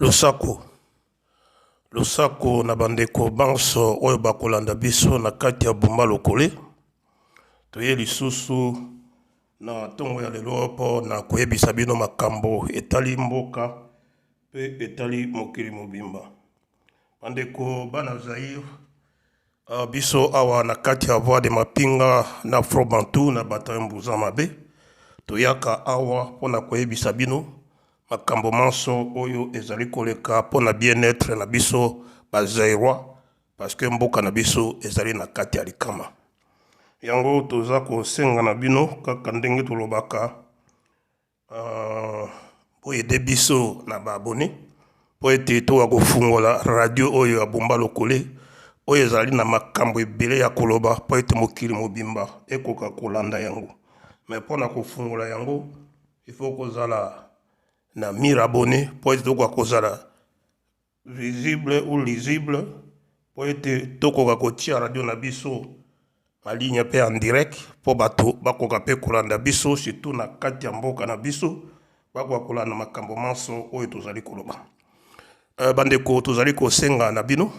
Losako na bandeko banso oyo bakolanda biso na kati ya Bumba Lokole. Toye lisusu na tongo ya lelo po na koyebisa bino makambo etali mboka pe etali mokili mobimba. Bandeko bana Zaire, biso awa na kati ya voie de mapinga na Afro-Bantu na bataillon Mbuza Mabe. Toyaka awa po na koyebisa bino makambo manso oyo ezali koleka po na bien-être na biso bazairois parce que mboka na biso ezali na kati ya likama. Yango toza kosenga na bino kaka ndenge tolobaka po ede biso na baabone po ete towa kofungola radio oyo ya Bumba Lokole oyo ezali na makambo ebele ya koloba po ete mokili mobimba ekoka kolanda yango. Mais pour na kofungola yango il faut kozala na 1000 abonnés pour être visible ou lisible pour être toko kotia radio na biso en ligne pe en direct pour bato bakoka pe kolanda biso surtout na kati ya mboka na biso bakoka kolanda makambo manso oyo tozali koloba. Bandeko tozali kosenga na bino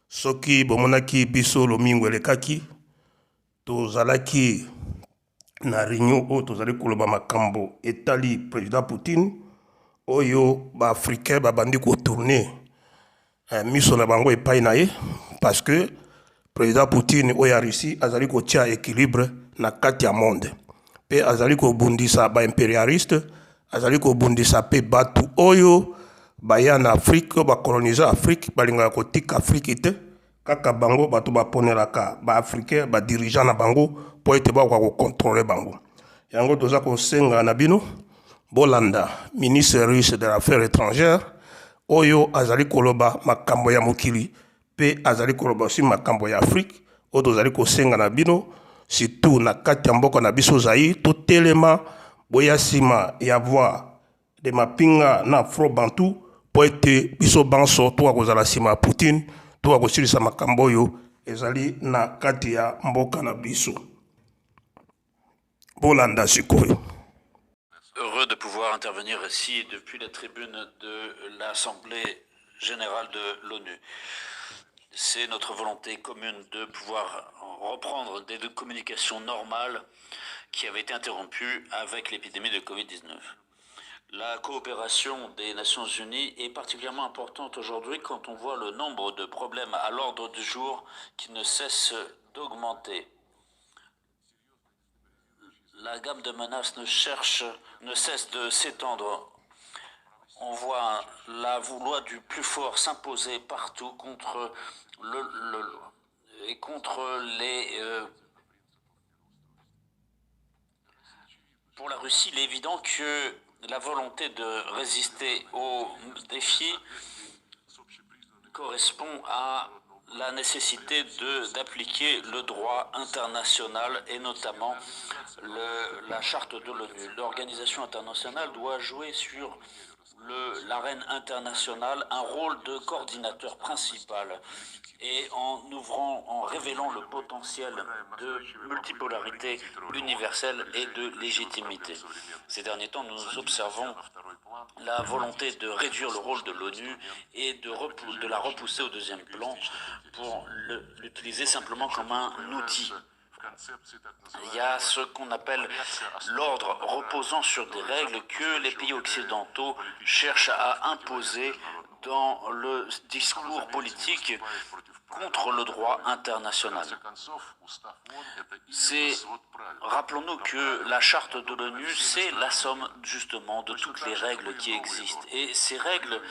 soki bomonaki biso lomingo elekaki tozalaki na réunion oyo tozali koloba makambo etali président Poutine oyo ba africain babandi ko tourner miso na bango epai na ye parce que président Poutine oyo ya Russie azali ko tia équilibre na kati ya monde pe azali ko bundisa ba impérialiste azali ko bundisa pe batu oyo baya na Afrique ba coloniser Afrique balinga ko tika Afrique te kaka bango bato baponelaka ba africain ba dirigeant na bango po ete ba ko contrôler bango. Yango toza ko senga na bino bolanda ministre russe de l'affaires étrangères oyo azali koloba makambo ya mokili pe azali koloba aussi makambo ya Afrique oyo tozali ko senga na bino surtout na kati ya mboka na biso Zaire to telema boya sima ya voix de mapinga na Afro-Bantu po ete biso banso to kozala sima Poutine to kosilisa makambo oyo ezali na kati ya mboka na biso. Bolanda sikoyo. Heureux de pouvoir intervenir ici depuis la tribune de l'Assemblée générale de l'ONU. C'est notre volonté commune de pouvoir reprendre des communications normales qui avaient été interrompues avec l'épidémie de Covid-19. La coopération des Nations Unies est particulièrement importante aujourd'hui quand on voit le nombre de problèmes à l'ordre du jour qui ne cesse d'augmenter. La gamme de menaces ne cesse de s'étendre. On voit la loi du plus fort s'imposer partout contre Pour la Russie, il est évident que la volonté de résister aux défis correspond à la nécessité d'appliquer le droit international et notamment la charte de l'ONU. L'organisation internationale doit jouer sur l'arène internationale un rôle de coordinateur principal et en révélant le potentiel de multipolarité universelle et de légitimité. Ces derniers temps, nous observons la volonté de réduire le rôle de l'ONU et de la repousser au deuxième plan pour l'utiliser simplement comme un outil. Il y a ce qu'on appelle l'ordre reposant sur des règles que les pays occidentaux cherchent à imposer dans le discours politique contre le droit international. Rappelons-nous que la charte de l'ONU, c'est la somme justement de toutes les règles qui existent. Et ces règles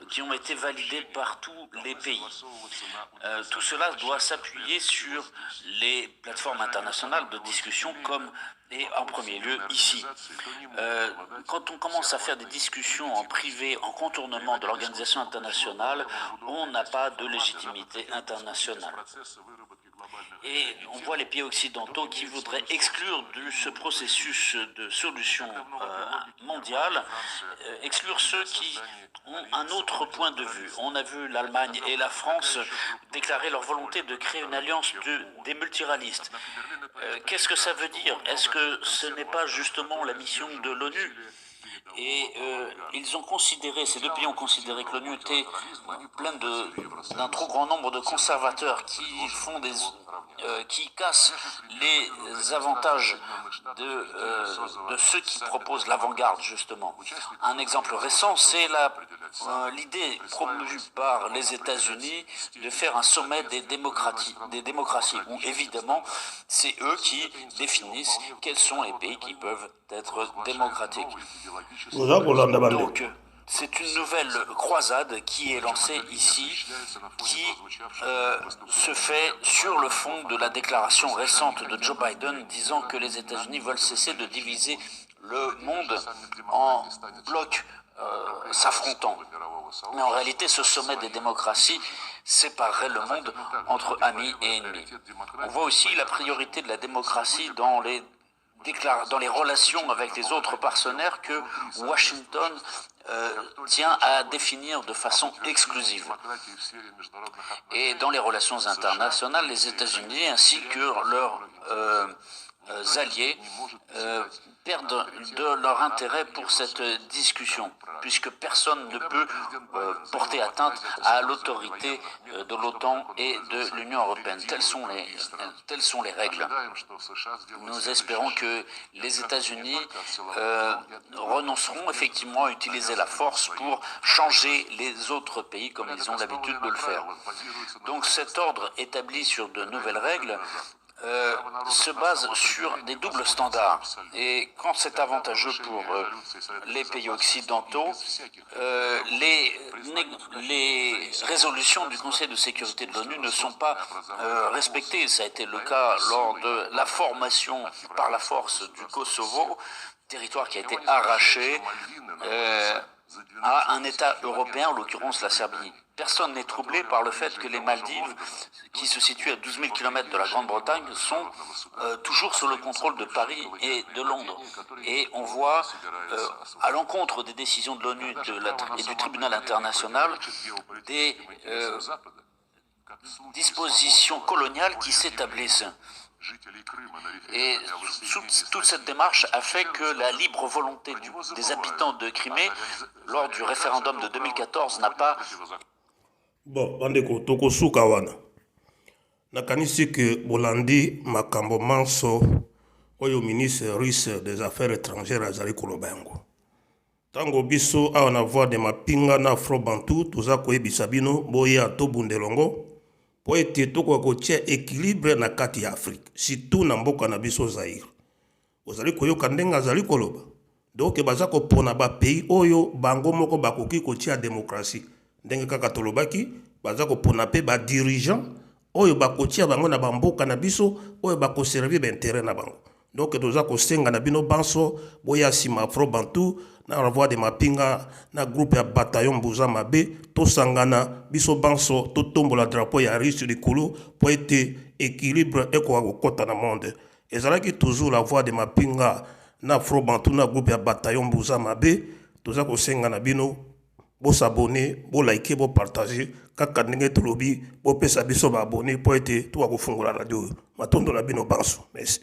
qui ont été validées par tous les pays. Tout cela doit s'appuyer sur les plateformes internationales de discussion et en premier lieu ici. Quand on commence à faire des discussions en privé, en contournement de l'organisation internationale, on n'a pas de légitimité internationale. Et on voit les pays occidentaux qui voudraient exclure de ce processus de solution mondiale, exclure ceux qui ont un autre point de vue. On a vu l'Allemagne et la France déclarer leur volonté de créer une alliance des multilaéralistes. Qu'est-ce que ça veut dire? Est-ce que ce n'est pas justement la mission de l'ONU? Et ils ont considéré, ces deux pays ont considéré que l'ONU était pleine d'un trop grand nombre de conservateurs qui cassent les avantages de ceux qui proposent l'avant-garde, justement. Un exemple récent, c'est l'idée promue par les États-Unis de faire un sommet des démocraties, où évidemment, c'est eux qui définissent quels sont les pays qui peuvent être démocratiques. Donc, c'est une nouvelle croisade qui est lancée ici, qui se fait sur le fond de la déclaration récente de Joe Biden disant que les États-Unis veulent cesser de diviser le monde en blocs s'affrontant. Mais en réalité, ce sommet des démocraties séparerait le monde entre amis et ennemis. On voit aussi la priorité de la démocratie dans les relations avec les autres partenaires que Washington tient à définir de façon exclusive. Et dans les relations internationales, les États-Unis ainsi que leurs alliés perdent de leur intérêt pour cette discussion, puisque personne ne peut porter atteinte à l'autorité de l'OTAN et de l'Union européenne. Telles sont les règles. Nous espérons que les États-Unis renonceront effectivement à utiliser la force pour changer les autres pays comme ils ont l'habitude de le faire. Donc cet ordre établi sur de nouvelles règles se base sur des doubles standards. Et quand c'est avantageux pour les pays occidentaux, les résolutions du Conseil de sécurité de l'ONU ne sont pas respectées. Ça a été le cas lors de la formation par la force du Kosovo, territoire qui a été arraché à un État européen, en l'occurrence la Serbie. Personne n'est troublé par le fait que les Maldives, qui se situent à 12 000 km de la Grande-Bretagne, sont toujours sous le contrôle de Paris et de Londres. Et on voit, à l'encontre des décisions de l'ONU et du tribunal international, des dispositions coloniales qui s'établissent. Et toute cette démarche a fait que la libre volonté des habitants de Crimée, lors du référendum de 2014, n'a pas... Bon, bandeko tokosuka wana nakanisi ke bolandi makambo manso oyo ministre russe des affaires étrangères azali koloba yango tango biso awa na voix de mapinga na afro-bantu toza koyebisa bino boya tobundelongo po ete tokoka kotia équilibre na kati ya Afrique surtout na mboka na biso Zaire ozali koyoka ndenge azali koloba donc baza kopona ba pays oyo bango moko bakoki kotia démocratie ndenge kaka tolobaki baza kopona pe ba dirigeant oyo bakotia bango na bamboka na biso oyo bakoservir b'intérêt na bango donc toza kosenga na bino banso boya sima afro-bantu na voix de mapinga na groupe ya bataillon Mbuza Mabe tosangana biso banso totombola drapeau ya riche likolo po ete équilibre ekoka kokota na monde ezalaki toujours la voix de mapinga na afro-bantu na groupe ya bataillon Mbuza Mabe toza kosenga na bino bo s'abonner, bo liker, bo partager kaka ndenge tolobi bo pesa biso ba abonner po ete to ko fungola radio matondo na bino banso merci.